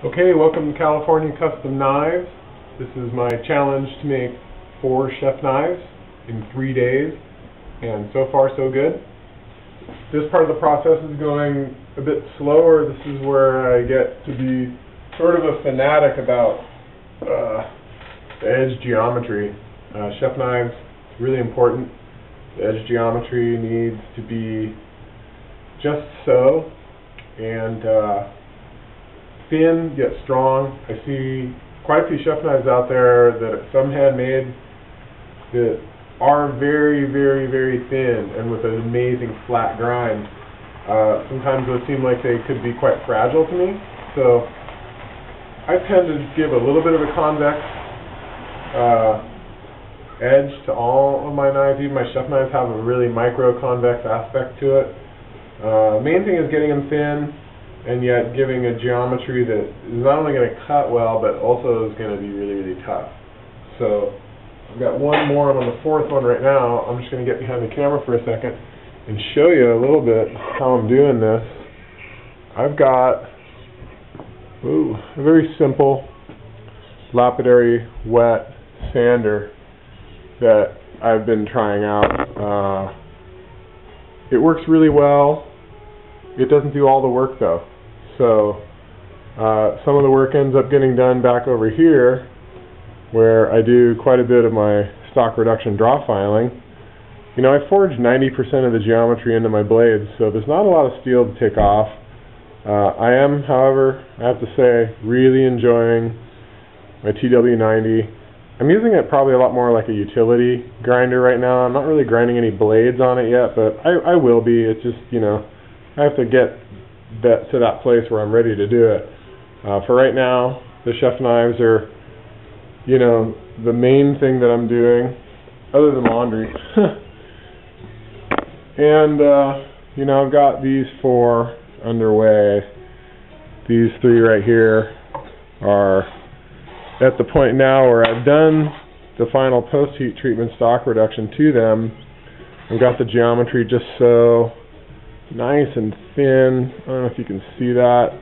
Okay, welcome to California Custom Knives. This is my challenge to make 4 chef knives in 3 days, and so far so good. This part of the process is going a bit slower. This is where I get to be sort of a fanatic about the edge geometry. Chef knives, it's really important. The edge geometry needs to be just so, and thin yet strong. I see quite a few chef knives out there that are some handmade that are very, very, very thin and with an amazing flat grind. Sometimes those seem like they could be quite fragile to me, so I tend to give a little bit of a convex edge to all of my knives. Even my chef knives have a really micro-convex aspect to it. Main thing is getting them thin and yet giving a geometry that is not only going to cut well, but also is going to be really, really tough. So I've got one more. I'm on the 4th one right now. I'm just going to get behind the camera for a second and show you a little bit how I'm doing this. I've got a very simple lapidary wet sander that I've been trying out. It works really well. It doesn't do all the work though. So some of the work ends up getting done back over here where I do quite a bit of my stock reduction draw filing. You know, I forge 90% of the geometry into my blades, so there's not a lot of steel to take off. I am, however, I have to say, really enjoying my TW90. I'm using it probably a lot more like a utility grinder right now. I'm not really grinding any blades on it yet, but I will be. It's just, you know, I have to get to that place where I'm ready to do it. For right now, the chef knives are, you know, the main thing that I'm doing, other than laundry. And, you know, I've got these 4 underway. These 3 right here are at the point now where I've done the final post-heat treatment stock reduction to them. I've got the geometry just so nice and thin. I don't know if you can see that.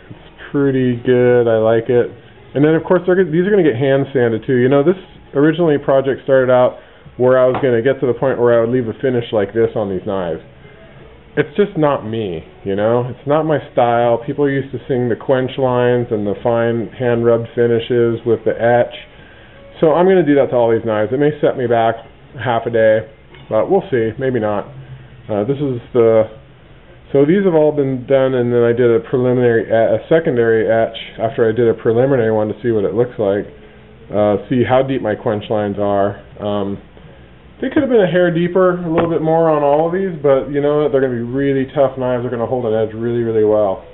It's pretty good. I like it. And then, of course, these are going to get hand sanded too. You know, this originally project started out where I was going to get to the point where I would leave a finish like this on these knives. It's just not me, you know? It's not my style. People used to sing the quench lines and the fine hand-rubbed finishes with the etch. So I'm going to do that to all these knives. It may set me back half a day, but we'll see. Maybe not. So these have all been done, and then I did a secondary etch after I did a preliminary one to see what it looks like, see how deep my quench lines are. They could have been a hair deeper, a little bit more on all of these, but you know what, they're going to be really tough knives. They're going to hold an edge really, really well.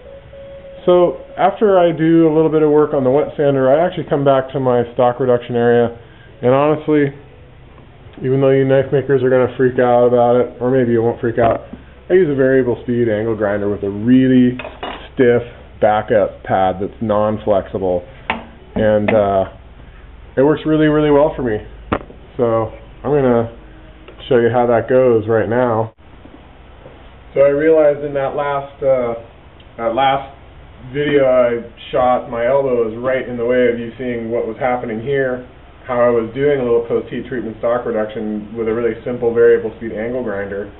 So after I do a little bit of work on the wet sander, I actually come back to my stock reduction area, and honestly, even though you knife makers are going to freak out about it, or maybe you won't freak out, I use a variable speed angle grinder with a really stiff backup pad that's non-flexible, and it works really, really well for me. So I'm going to show you how that goes right now. So I realized in that last video I shot, my elbow was right in the way of you seeing what was happening here, how I was doing a little post-heat treatment stock reduction with a really simple variable speed angle grinder.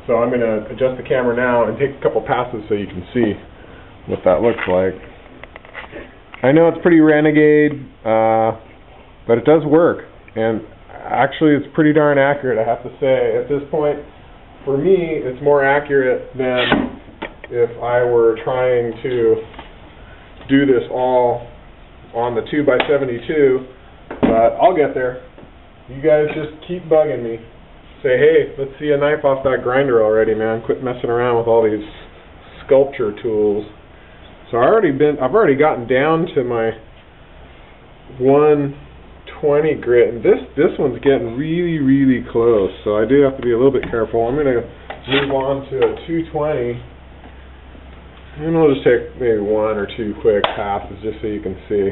So I'm going to adjust the camera now and take a couple passes so you can see what that looks like. I know it's pretty renegade, but it does work, and actually it's pretty darn accurate, I have to say. At this point, for me, it's more accurate than if I were trying to do this all on the 2x72, but I'll get there. You guys just keep bugging me. Say, hey, let's see a knife off that grinder already, man. Quit messing around with all these sculpture tools. So I've already gotten down to my 120 grit, and this one's getting really, really close. So I do have to be a little bit careful. I'm going to move on to a 220, and we'll just take maybe 1 or 2 quick passes just so you can see.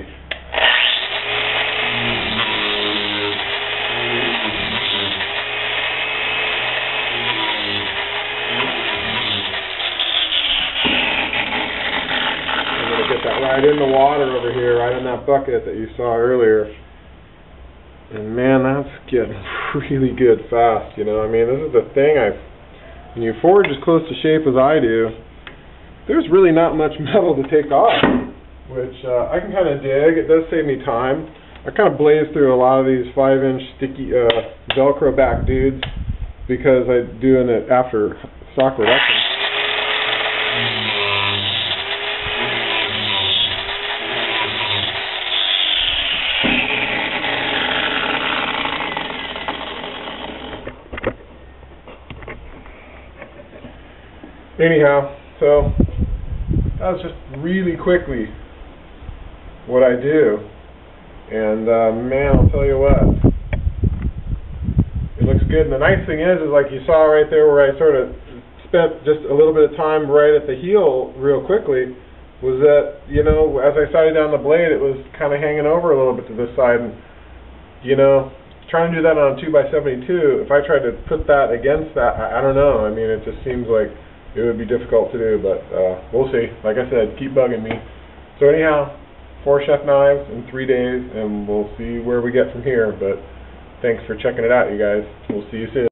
right in the water over here, right in that bucket that you saw earlier. And man, that's getting really good fast, you know. I mean, this is the thing, when you forge as close to shape as I do, there's really not much metal to take off, which I can kind of dig. It does save me time. I kind of blaze through a lot of these 5-inch sticky Velcro back dudes because I'm doing it after stock reduction. Anyhow, so that was just really quickly what I do, and man, I'll tell you what, it looks good. And the nice thing is like you saw right there where I sort of spent just a little bit of time right at the heel real quickly, was that, you know, as I sighted down the blade, it was kind of hanging over a little bit to this side, and you know, trying to do that on a 2x72, if I tried to put that against that, I don't know. I mean, it just seems like it would be difficult to do, but we'll see. Like I said, keep bugging me. So anyhow, 4 chef knives in 3 days, and we'll see where we get from here. But thanks for checking it out, you guys. We'll see you soon.